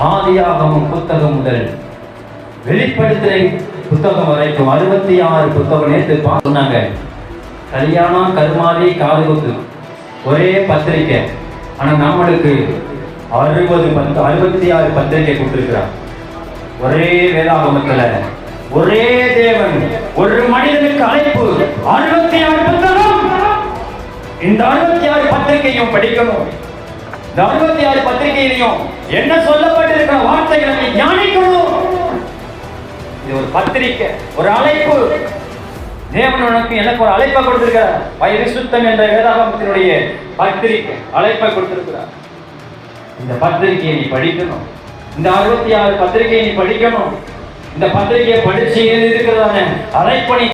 ஆதியாகமம் புத்தகம் முதல் வெளிப்படுத்தலை புத்தகம் வரைக்கும் 66 புத்தகம் நேற்று சொன்னாங்க. கல்யாணம், கருமாதி, காதுகுத்து ஒரே பத்திரிக்கை. ஆனா நம்மளுக்கு 66 பத்திரிக்கை கொடுத்திருக்கிறார். ஒரே வேதாகமத்துல ஒரே தேவன், ஒரு மனிதனுக்கு அழைப்பு 66 புத்தகம். இந்த 66 பத்திரிகையும் படிக்கணும். இந்த 66 பத்திரிகையிலையும் என்ன சொல்லப்பட்டிருக்கிற வார்த்தைகளை தியானிக்கணும். இது ஒரு பத்திரிக்கை, ஒரு அழைப்பு. தேவன் எனக்கு ஒரு அழைப்பை கொடுத்திருக்கிறார். பரிசுத்தம் என்ற வேதாகமத்தினுடைய பத்திரிக்கை அழைப்பை கொடுத்திருக்கிறார். இந்த பத்திரிகையை நீ படிக்கணும். இந்த 66 பத்திரிகையை நீ படிக்கணும். இந்த பத்திரிகையை படிச்சு இருக்கிறதான அழைப்பணி